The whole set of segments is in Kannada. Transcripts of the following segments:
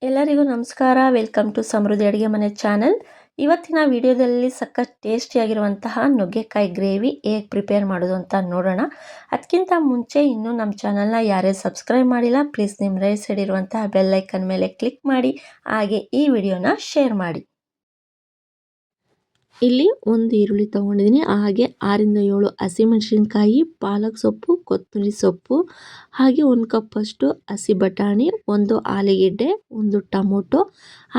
ಎಲ್ಲರಿಗೂ ನಮಸ್ಕಾರ. ವೆಲ್ಕಮ್ ಟು ಸಮೃದ್ಧಿ ಅಡುಗೆ ಮನೆ ಚಾನಲ್. ಇವತ್ತಿನ ವಿಡಿಯೋದಲ್ಲಿ ಸಖತ್ ಟೇಸ್ಟಿಯಾಗಿರುವಂತಹ ನುಗ್ಗೆಕಾಯಿ ಗ್ರೇವಿ ಹೇಗೆ ಪ್ರಿಪೇರ್ ಮಾಡೋದು ಅಂತ ನೋಡೋಣ. ಅದಕ್ಕಿಂತ ಮುಂಚೆ ಇನ್ನೂ ನಮ್ಮ ಚಾನಲ್ನ ಯಾರೇ ಸಬ್ಸ್ಕ್ರೈಬ್ ಮಾಡಿಲ್ಲ, ಪ್ಲೀಸ್ ನಿಮ್ಮ ರೈಟ್ ಸೈಡ್ ಇರುವಂತಹ ಬೆಲ್ ಐಕನ್ ಮೇಲೆ ಕ್ಲಿಕ್ ಮಾಡಿ, ಹಾಗೆ ಈ ವಿಡಿಯೋನ ಶೇರ್ ಮಾಡಿ. ಇಲ್ಲಿ ಒಂದು ಈರುಳ್ಳಿ ತೊಗೊಂಡಿದ್ದೀನಿ, ಹಾಗೆ 6-7 ಹಸಿಮೆಣಸಿನ್ಕಾಯಿ, ಪಾಲಕ್ ಸೊಪ್ಪು, ಕೊತ್ತಂಬರಿ ಸೊಪ್ಪು, ಹಾಗೆ 1 ಕಪ್ಪಷ್ಟು ಹಸಿ ಬಟಾಣಿ, 1 ಆಲೂಗೆಡ್ಡೆ, 1 ಟೊಮೊಟೊ,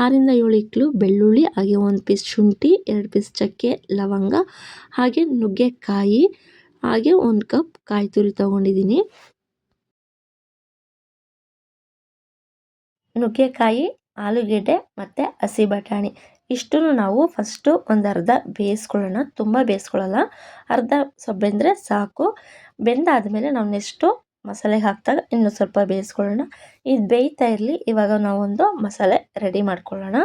6-7 ಇಕ್ಳು ಬೆಳ್ಳುಳ್ಳಿ, ಹಾಗೆ 1 ಪೀಸ್ ಶುಂಠಿ, 2 ಪೀಸ್ ಚಕ್ಕೆ ಲವಂಗ, ಹಾಗೆ ನುಗ್ಗೆಕಾಯಿ, ಹಾಗೆ 1 ಕಪ್ ಕಾಯಿ ತುರಿ ತೊಗೊಂಡಿದ್ದೀನಿ. ನುಗ್ಗೆಕಾಯಿ, ಆಲೂಗೆಡ್ಡೆ ಮತ್ತು ಹಸಿ ಬಟಾಣಿ ಇಷ್ಟನ್ನು ನಾವು ಫಸ್ಟು ಒಂದು ಅರ್ಧ ಬೇಯಿಸ್ಕೊಳ್ಳೋಣ. ತುಂಬ ಬೇಯಿಸ್ಕೊಳ್ಳಲ್ಲ, ಅರ್ಧ ಸ್ವಲ್ಪ ಬೆಂದರೆ ಸಾಕು. ಬೆಂದಾದಮೇಲೆ ನಾವು ನೆಕ್ಸ್ಟು ಮಸಾಲೆಗೆ ಹಾಕಿದಾಗ ಇನ್ನೂ ಸ್ವಲ್ಪ ಬೇಯಿಸ್ಕೊಳ್ಳೋಣ. ಇದು ಬೇಯ್ತಾ ಇರಲಿ, ಇವಾಗ ನಾವೊಂದು ಮಸಾಲೆ ರೆಡಿ ಮಾಡ್ಕೊಳ್ಳೋಣ.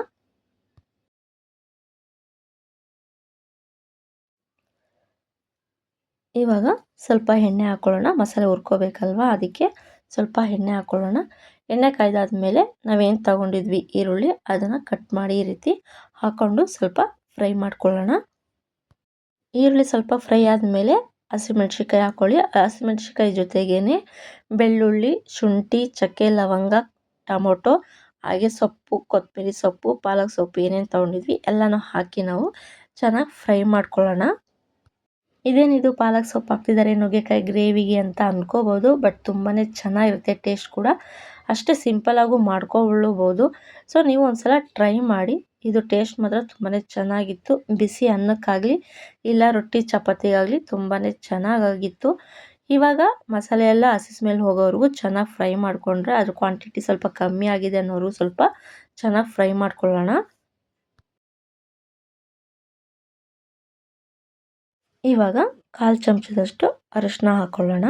ಇವಾಗ ಸ್ವಲ್ಪ ಎಣ್ಣೆ ಹಾಕ್ಕೊಳ್ಳೋಣ, ಮಸಾಲೆ ಹುರ್ಕೋಬೇಕಲ್ವ, ಅದಕ್ಕೆ ಸ್ವಲ್ಪ ಎಣ್ಣೆ ಹಾಕ್ಕೊಳ್ಳೋಣ. ಎಣ್ಣೆ ಕಾಯ್ದಾದ್ಮೇಲೆ ನಾವೇನು ತಗೊಂಡಿದ್ವಿ ಈರುಳ್ಳಿ, ಅದನ್ನು ಕಟ್ ಮಾಡಿ ಈ ರೀತಿ ಹಾಕ್ಕೊಂಡು ಸ್ವಲ್ಪ ಫ್ರೈ ಮಾಡ್ಕೊಳ್ಳೋಣ. ಈರುಳ್ಳಿ ಸ್ವಲ್ಪ ಫ್ರೈ ಆದಮೇಲೆ ಹಸಿಮೆಣ್ಸಿನ್ಕಾಯಿ ಹಾಕ್ಕೊಳ್ಳಿ. ಹಸಿಮೆಣ್ಸಿನ್ಕಾಯಿ ಜೊತೆಗೇ ಬೆಳ್ಳುಳ್ಳಿ, ಶುಂಠಿ, ಚಕ್ಕೆ ಲವಂಗ, ಟೊಮೊಟೊ, ಹಾಗೆ ಸೊಪ್ಪು, ಕೊತ್ತಂಬರಿ ಸೊಪ್ಪು, ಪಾಲಕ್ ಸೊಪ್ಪು ಏನೇನು ತೊಗೊಂಡಿದ್ವಿ ಎಲ್ಲನೂ ಹಾಕಿ ನಾವು ಚೆನ್ನಾಗಿ ಫ್ರೈ ಮಾಡ್ಕೊಳ್ಳೋಣ. ಇದೇನಿದು ಪಾಲಕ್ ಸೊಪ್ಪು ಹಾಕ್ತಿದ್ದಾರೆ ನುಗ್ಗೆಕಾಯಿ ಗ್ರೇವಿಗೆ ಅಂತ ಅಂದ್ಕೋಬೋದು, ಬಟ್ ತುಂಬಾ ಚೆನ್ನಾಗಿರುತ್ತೆ. ಟೇಸ್ಟ್ ಕೂಡ ಅಷ್ಟೇ ಸಿಂಪಲಾಗೂ ಮಾಡ್ಕೊಳ್ಳಬಹುದು. ಸೊ ನೀವು ಒಂದ್ಸಲ ಟ್ರೈ ಮಾಡಿ, ಇದು ಟೇಸ್ಟ್ ಮಾತ್ರ ತುಂಬಾ ಚೆನ್ನಾಗಿತ್ತು. ಬಿಸಿ ಅನ್ನಕ್ಕಾಗಲಿ ಇಲ್ಲ ರೊಟ್ಟಿ ಚಪಾತಿಗಾಗಲಿ ತುಂಬಾ ಚೆನ್ನಾಗಾಗಿತ್ತು. ಇವಾಗ ಮಸಾಲೆ ಎಲ್ಲ ಹಸಿ ಸ್ಮೆಲ್ ಹೋಗೋವರೆಗೂ ಚೆನ್ನಾಗಿ ಫ್ರೈ ಮಾಡಿಕೊಂಡ್ರೆ, ಅದ್ರ ಕ್ವಾಂಟಿಟಿ ಸ್ವಲ್ಪ ಕಮ್ಮಿ ಆಗಿದೆ ಅನ್ನೋರು ಸ್ವಲ್ಪ ಚೆನ್ನಾಗಿ ಫ್ರೈ ಮಾಡ್ಕೊಳ್ಳೋಣ. ಇವಾಗ 1/4 ಚಮಚದಷ್ಟು ಅರಿಶಿನ ಹಾಕ್ಕೊಳ್ಳೋಣ.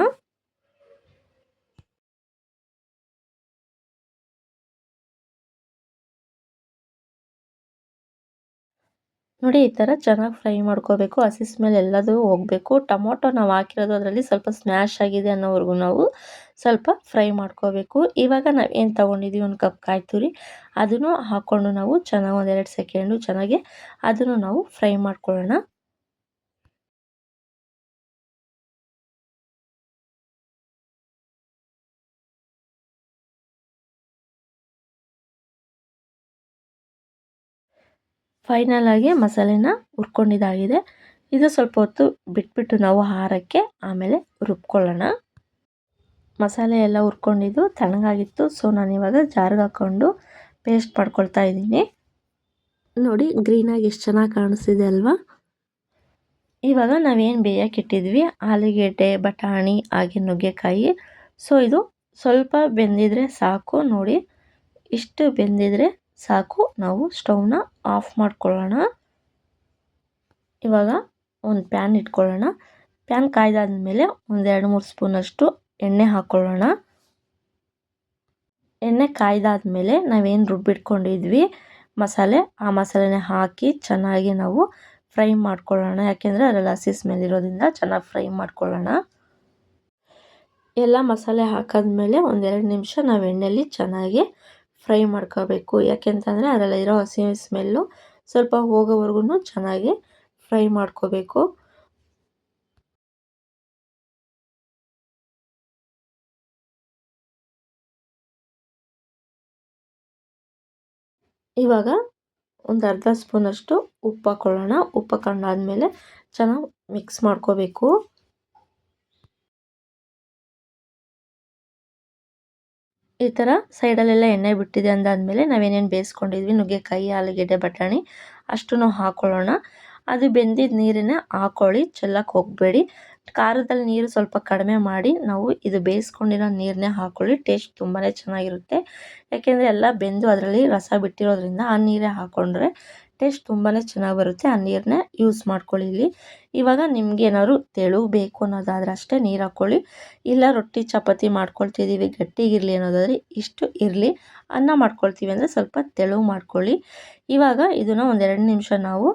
ನೋಡಿ, ಈ ಥರ ಚೆನ್ನಾಗಿ ಫ್ರೈ ಮಾಡ್ಕೋಬೇಕು. ಹಸಿ ಸ್ಮೆಲ್ ಎಲ್ಲದೂ ಹೋಗಬೇಕು. ಟೊಮೊಟೊ ನಾವು ಹಾಕಿರೋದು ಅದರಲ್ಲಿ ಸ್ವಲ್ಪ ಸ್ಮ್ಯಾಶ್ ಆಗಿದೆ ಅನ್ನೋವರೆಗೂ ನಾವು ಸ್ವಲ್ಪ ಫ್ರೈ ಮಾಡ್ಕೋಬೇಕು. ಇವಾಗ ನಾವು ಏನು ತೊಗೊಂಡಿದ್ದೀವಿ 1 ಕಪ್ ಕಾಯಿ ತುರಿ, ಅದನ್ನು ಹಾಕ್ಕೊಂಡು ನಾವು ಚೆನ್ನಾಗಿ 1-2 ಸೆಕೆಂಡು ಚೆನ್ನಾಗಿ ಅದನ್ನು ನಾವು ಫ್ರೈ ಮಾಡ್ಕೊಳ್ಳೋಣ. ಫೈನಲ್ ಆಗಿ ಮಸಾಲೆನ ಹುರ್ಕೊಂಡಿದ್ದಾಗಿದೆ. ಇದು ಸ್ವಲ್ಪ ಹೊತ್ತು ಬಿಟ್ಬಿಟ್ಟು ನಾವು ಆರಕ್ಕೆ ಆಮೇಲೆ ರುಬ್ಕೊಳ್ಳೋಣ. ಮಸಾಲೆ ಎಲ್ಲ ಹುರ್ಕೊಂಡಿದ್ದು ತಣ್ಣಗಾಗಿತ್ತು, ಸೊ ನಾನಿವಾಗ ಜಾರಿಗೆ ಹಾಕ್ಕೊಂಡು ಪೇಸ್ಟ್ ಮಾಡ್ಕೊಳ್ತಾ ಇದ್ದೀನಿ. ನೋಡಿ, ಗ್ರೀನಾಗಿ ಎಷ್ಟು ಚೆನ್ನಾಗಿ ಕಾಣಿಸ್ತಿದೆ ಅಲ್ವಾ. ಇವಾಗ ನಾವೇನು ಬೇಯಕ್ಕೆ ಇಟ್ಟಿದ್ವಿ ಆಲೂಗೆಡ್ಡೆ, ಬಟಾಣಿ, ಹಾಗೆ ನುಗ್ಗೆಕಾಯಿ, ಸೊ ಇದು ಸ್ವಲ್ಪ ಬೆಂದಿದ್ರೆ ಸಾಕು. ನೋಡಿ, ಇಷ್ಟು ಬೆಂದಿದ್ರೆ ಸಾಕು. ನಾವು ಸ್ಟವ್ನ ಆಫ್ ಮಾಡ್ಕೊಳ್ಳೋಣ. ಇವಾಗ ಒಂದು ಪ್ಯಾನ್ ಇಟ್ಕೊಳ್ಳೋಣ. ಪ್ಯಾನ್ ಕಾಯ್ದಾದ್ಮೇಲೆ 1-2-3 ಸ್ಪೂನಷ್ಟು ಎಣ್ಣೆ ಹಾಕ್ಕೊಳ್ಳೋಣ. ಎಣ್ಣೆ ಕಾಯ್ದಾದ್ಮೇಲೆ ನಾವೇನು ರುಬ್ಬಿಟ್ಕೊಂಡಿದ್ವಿ ಮಸಾಲೆ, ಆ ಮಸಾಲೆನ ಹಾಕಿ ಚೆನ್ನಾಗಿ ನಾವು ಫ್ರೈ ಮಾಡ್ಕೊಳ್ಳೋಣ. ಯಾಕೆಂದರೆ ಅದರಲ್ಲಿ ಹಸಿ ಸ್ಮೆಲ್ ಇರೋದ್ರಿಂದ ಚೆನ್ನಾಗಿ ಫ್ರೈ ಮಾಡ್ಕೊಳ್ಳೋಣ. ಎಲ್ಲ ಮಸಾಲೆ ಹಾಕಾದ್ಮೇಲೆ 1-2 ನಿಮಿಷ ನಾವು ಎಣ್ಣೆಯಲ್ಲಿ ಚೆನ್ನಾಗಿ ಫ್ರೈ ಮಾಡ್ಕೋಬೇಕು. ಯಾಕೆಂತಂದರೆ ಅದರಲ್ಲಿರೋ ಹಸಿ ಸ್ಮೆಲ್ಲು ಸ್ವಲ್ಪ ಹೋಗೋವರೆಗೂ ಚೆನ್ನಾಗಿ ಫ್ರೈ ಮಾಡ್ಕೋಬೇಕು. ಇವಾಗ ಒಂದು ಅರ್ಧ ಸ್ಪೂನಷ್ಟು ಉಪ್ಪು ಹಾಕ್ಕೊಳ್ಳೋಣ. ಉಪ್ಪು ಹಾಕೊಂಡಾದ್ಮೇಲೆ ಚೆನ್ನಾಗಿ ಮಿಕ್ಸ್ ಮಾಡ್ಕೋಬೇಕು. ಈ ಥರ ಸೈಡಲ್ಲೆಲ್ಲ ಎಣ್ಣೆ ಬಿಟ್ಟಿದೆ ಅಂದಾದಮೇಲೆ ನಾವೇನೇನು ಬೇಯಿಸ್ಕೊಂಡಿದ್ವಿ ನುಗ್ಗೆಕಾಯಿ, ಆಲೂಗೆಡ್ಡೆ, ಬಟಾಣಿ ಅಷ್ಟನ್ನು ಹಾಕ್ಕೊಳ್ಳೋಣ. ಅದು ಬೆಂದಿದ್ದ ನೀರನ್ನೇ ಹಾಕ್ಕೊಳ್ಳಿ, ಚೆಲ್ಲಕ್ಕೆ ಹೋಗಬೇಡಿ. ಖಾರದಲ್ಲಿ ನೀರು ಸ್ವಲ್ಪ ಕಡಿಮೆ ಮಾಡಿ ನಾವು ಇದು ಬೇಯಿಸ್ಕೊಂಡಿರೋ ನೀರನ್ನೇ ಹಾಕ್ಕೊಳ್ಳಿ. ಟೇಸ್ಟ್ ತುಂಬಾ ಚೆನ್ನಾಗಿರುತ್ತೆ. ಯಾಕೆಂದರೆ ಎಲ್ಲ ಬೆಂದು ಅದರಲ್ಲಿ ರಸ ಬಿಟ್ಟಿರೋದ್ರಿಂದ ಆ ನೀರೇ ಹಾಕ್ಕೊಂಡ್ರೆ ಟೇಸ್ಟ್ ತುಂಬಾ ಚೆನ್ನಾಗಿ ಬರುತ್ತೆ. ಆ ನೀರನ್ನೇ ಯೂಸ್ ಮಾಡ್ಕೊಳ್ಳಿ ಇಲ್ಲಿ. ಇವಾಗ ನಿಮ್ಗೆ ಏನಾದ್ರು ತೆಳು ಬೇಕು ಅನ್ನೋದಾದರೆ ಅಷ್ಟೇ ನೀರು ಹಾಕ್ಕೊಳ್ಳಿ. ಇಲ್ಲ ರೊಟ್ಟಿ ಚಪಾತಿ ಮಾಡ್ಕೊಳ್ತಿದ್ದೀವಿ ಗಟ್ಟಿಗಿರಲಿ ಅನ್ನೋದಾದರೆ ಇಷ್ಟು ಇರಲಿ. ಅನ್ನ ಮಾಡ್ಕೊಳ್ತೀವಿ ಅಂದರೆ ಸ್ವಲ್ಪ ತೆಳು ಮಾಡ್ಕೊಳ್ಳಿ. ಇವಾಗ ಇದನ್ನು 1-2 ನಿಮಿಷ ನಾವು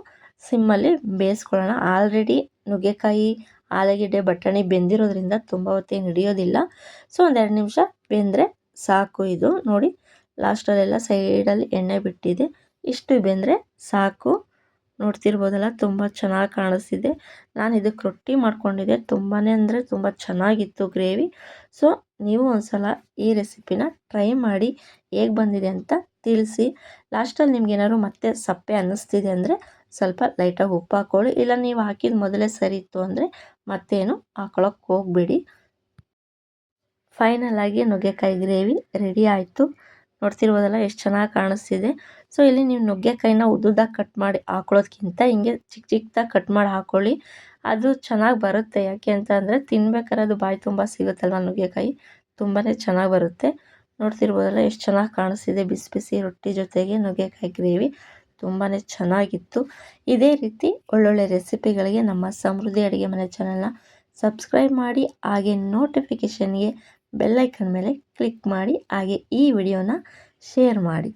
ಸಿಮ್ಮಲ್ಲಿ ಬೇಯಿಸ್ಕೊಳ್ಳೋಣ. ಆಲ್ರೆಡಿ ನುಗ್ಗೆಕಾಯಿ, ಆಲೂಗೆಡ್ಡೆ, ಬಟಾಣಿ ಬೆಂದಿರೋದ್ರಿಂದ ತುಂಬ ಹೊತ್ತೇನು ಹಿಡಿಯೋದಿಲ್ಲ. ಸೊ 1-2 ನಿಮಿಷ ಬೆಂದರೆ ಸಾಕು. ಇದು ನೋಡಿ ಲಾಸ್ಟಲ್ಲೆಲ್ಲ ಸೈಡಲ್ಲಿ ಎಣ್ಣೆ ಬಿಟ್ಟಿದೆ. ಇಷ್ಟು ಬೆಂದರೆ ಸಾಕು. ನೋಡ್ತಿರ್ಬೋದಲ್ಲ, ತುಂಬ ಚೆನ್ನಾಗಿ ಕಾಣಿಸ್ತಿದೆ. ನಾನು ಇದಕ್ಕೆ ರೊಟ್ಟಿ ಮಾಡ್ಕೊಂಡಿದ್ದೆ. ತುಂಬಾ ಅಂದರೆ ತುಂಬ ಚೆನ್ನಾಗಿತ್ತು ಗ್ರೇವಿ. ಸೊ ನೀವು ಒಂದ್ಸಲ ಈ ರೆಸಿಪಿನ ಟ್ರೈ ಮಾಡಿ ಹೇಗೆ ಬಂದಿದೆ ಅಂತ ತಿಳಿಸಿ. ಲಾಸ್ಟಲ್ಲಿ ನಿಮ್ಗೇನಾದ್ರು ಮತ್ತೆ ಸಪ್ಪೆ ಅನ್ನಿಸ್ತಿದೆ ಅಂದರೆ ಸ್ವಲ್ಪ ಲೈಟಾಗಿ ಉಪ್ಪು ಹಾಕ್ಕೊಳ್ಳಿ. ಇಲ್ಲ ನೀವು ಹಾಕಿದ ಮೊದಲೇ ಸರಿ ಇತ್ತು ಅಂದರೆ ಮತ್ತೇನು ಹಾಕ್ಕೊಳಕ್ಕೆ ಹೋಗಬೇಡಿ. ಫೈನಲ್ ಆಗಿ ನುಗ್ಗೆಕಾಯಿ ಗ್ರೇವಿ ರೆಡಿ ಆಯಿತು. ನೋಡ್ತಿರ್ಬೋದಲ್ಲ ಎಷ್ಟು ಚೆನ್ನಾಗಿ ಕಾಣಿಸ್ತಿದೆ. ಸೊ ಇಲ್ಲಿ ನೀವು ನುಗ್ಗೆಕಾಯಿನ ಉದ್ದುದಾಗಿ ಕಟ್ ಮಾಡಿ ಹಾಕೊಳ್ಳೋದ್ಕಿಂತ ಹಿಂಗೆ ಚಿಕ್ಕ ಚಿಕ್ಕದಾಗಿ ಕಟ್ ಮಾಡಿ ಹಾಕ್ಕೊಳ್ಳಿ. ಅದು ಚೆನ್ನಾಗಿ ಬರುತ್ತೆ. ಯಾಕೆ ಅಂತ ಅಂದರೆ ತಿನ್ಬೇಕಾದ್ರೆ ಅದು ಬಾಯಿ ತುಂಬ ಸಿಗುತ್ತಲ್ವ ನುಗ್ಗೆಕಾಯಿ, ತುಂಬಾ ಚೆನ್ನಾಗಿ ಬರುತ್ತೆ. ನೋಡ್ತಿರ್ಬೋದಲ್ಲ ಎಷ್ಟು ಚೆನ್ನಾಗಿ ಕಾಣಿಸ್ತಿದೆ. ಬಿಸಿ ಬಿಸಿ ರೊಟ್ಟಿ ಜೊತೆಗೆ ನುಗ್ಗೆಕಾಯಿ ಗ್ರೇವಿ ತುಂಬಾ ಚೆನ್ನಾಗಿತ್ತು. ಇದೇ ರೀತಿ ಒಳ್ಳೊಳ್ಳೆ ರೆಸಿಪಿಗಳಿಗೆ ನಮ್ಮ ಸಮೃದ್ಧಿ ಅಡುಗೆ ಮನೆ ಚಾನಲ್ನ ಸಬ್ಸ್ಕ್ರೈಬ್ ಮಾಡಿ, ಹಾಗೆ ನೋಟಿಫಿಕೇಷನ್ಗೆ ಬೆಲ್ಲೈಕನ್ ಮೇಲೆ ಕ್ಲಿಕ್ ಮಾಡಿ, ಹಾಗೆ ಈ ವಿಡಿಯೋನ ಶೇರ್ ಮಾಡಿ.